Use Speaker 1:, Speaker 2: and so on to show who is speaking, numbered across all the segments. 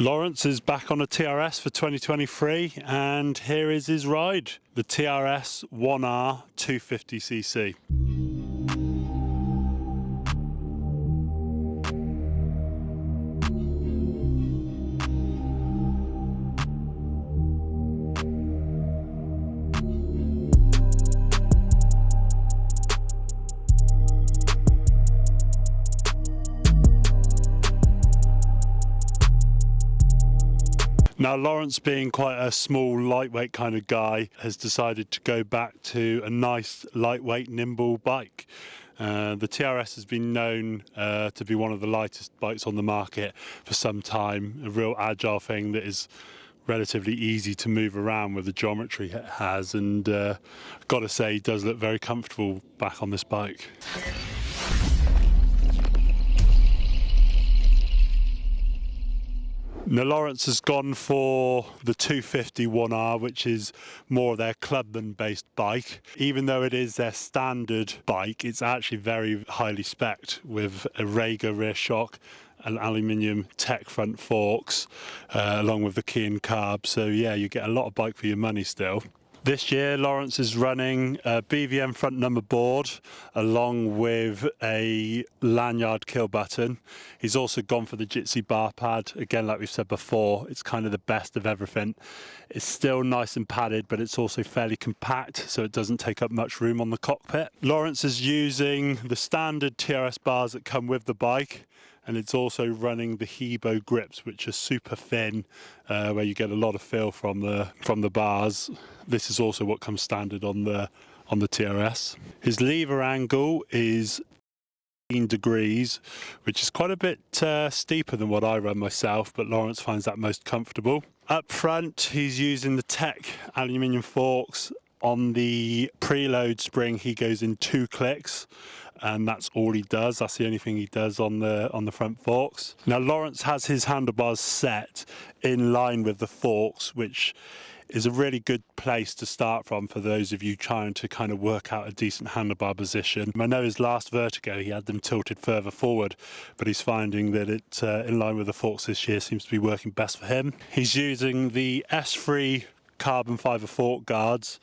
Speaker 1: Laurence is back on a TRS for 2023 and here is his ride, the TRS 1R 250cc. Now Laurence, being quite a small, lightweight kind of guy, has decided to go back to a nice, lightweight, nimble bike. The TRS has been known to be one of the lightest bikes on the market for some time, a real agile thing that is relatively easy to move around with the geometry it has, and I've got to say, he does look very comfortable back on this bike. Now Laurence has gone for the 250 1R, which is more their clubman-based bike. Even though it is their standard bike, it's actually very highly spec'd with a Rega rear shock, an aluminium tech front forks, along with the key and carb. So yeah, you get a lot of bike for your money still. This year, Laurence is running a BVM front number board along with a lanyard kill button. He's also gone for the Jitsi bar pad. Again, like we've said before, it's kind of the best of everything. It's still nice and padded, but it's also fairly compact, so it doesn't take up much room on the cockpit. Laurence is using the standard TRS bars that come with the bike, and it's also running the Hebo grips, which are super thin, where you get a lot of feel from the bars. This is also what comes standard on the TRS. His lever angle is 15 degrees, which is quite a bit steeper than what I run myself, but Laurence finds that most comfortable. Up front, he's using the Tech aluminium forks. On the preload spring, he goes in 2 clicks, and that's all he does. That's the only thing he does on the front forks. Now Laurence has his handlebars set in line with the forks, which is a really good place to start from for those of you trying to kind of work out a decent handlebar position. I know his last Vertigo he had them tilted further forward, but he's finding that it in line with the forks this year seems to be working best for him. He's using the S3 carbon fibre fork guards,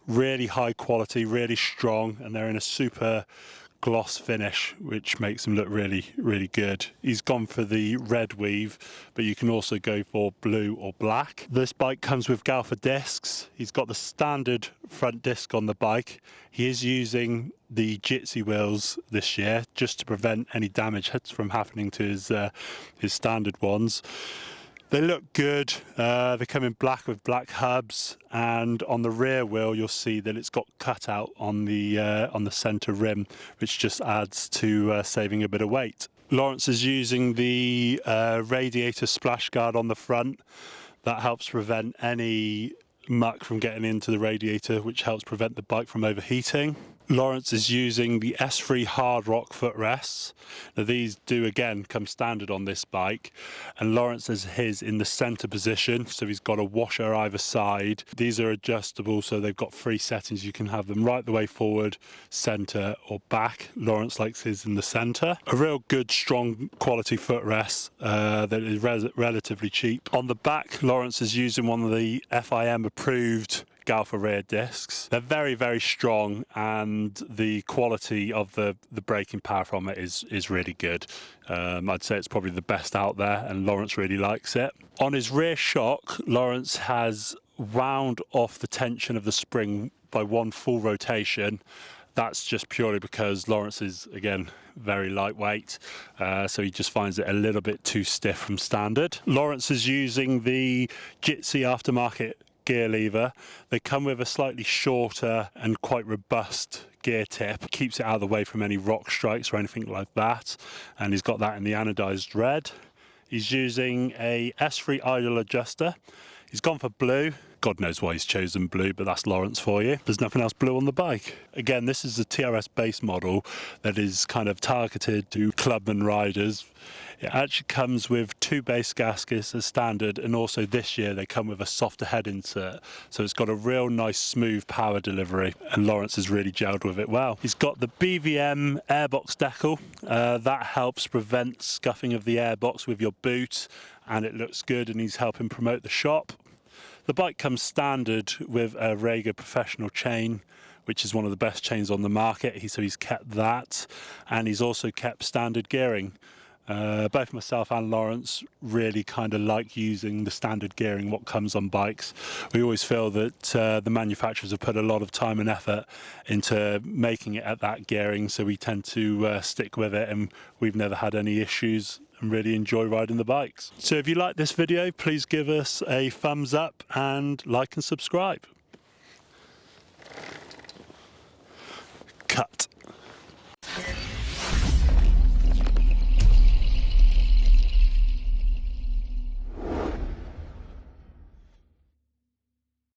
Speaker 1: really high quality, really strong, and they're in a super gloss finish, which makes them look really, really good. He's gone for the red weave, but you can also go for blue or black. This bike comes with Galfa discs. He's got the standard front disc on the bike. He is using the Jitsi wheels this year just to prevent any damage from happening to his standard ones. They look good. They come in black with black hubs, and on the rear wheel you'll see that it's got cutout on the centre rim, which just adds to saving a bit of weight. Laurence is using the radiator splash guard on the front. That helps prevent any muck from getting into the radiator, which helps prevent the bike from overheating. Laurence is using the S3 Hard Rock footrests. Now these do again come standard on this bike, and Laurence has his in the centre position, so he's got a washer either side. These are adjustable, so they've got 3 settings. You can have them right the way forward, centre or back. Laurence likes his in the centre. A real good, strong quality footrest that is relatively cheap. On the back, Laurence is using one of the FIM approved Galfa rear discs. They're very, very strong, and the quality of the braking power from it is really good. I'd say it's probably the best out there, and Laurence really likes it. On his rear shock, Laurence has wound off the tension of the spring by 1 full rotation. That's just purely because Laurence is, again, very lightweight, so he just finds it a little bit too stiff from standard. Laurence is using the Jitsi aftermarket gear lever. They come with a slightly shorter and quite robust gear tip, keeps it out of the way from any rock strikes or anything like that, and he's got that in the anodized red. He's using a S3 idle adjuster. He's gone for blue. God knows why he's chosen blue, but that's Laurence for you. There's nothing else blue on the bike. Again, this is a TRS base model that is kind of targeted to clubman riders. It actually comes with 2 base gaskets as standard, and also this year they come with a softer head insert, so it's got a real nice smooth power delivery, and Laurence has really gelled with it well. He's got the BVM airbox decal. That helps prevent scuffing of the airbox with your boot, and it looks good, and he's helping promote the shop. The bike comes standard with a Rega Professional chain, which is one of the best chains on the market. So he's kept that, and he's also kept standard gearing. Both myself and Laurence really kind of like using the standard gearing what comes on bikes. We always feel that the manufacturers have put a lot of time and effort into making it at that gearing, so we tend to stick with it, and we've never had any issues and really enjoy riding the bikes. So if you like this video, please give us a thumbs up and like and subscribe.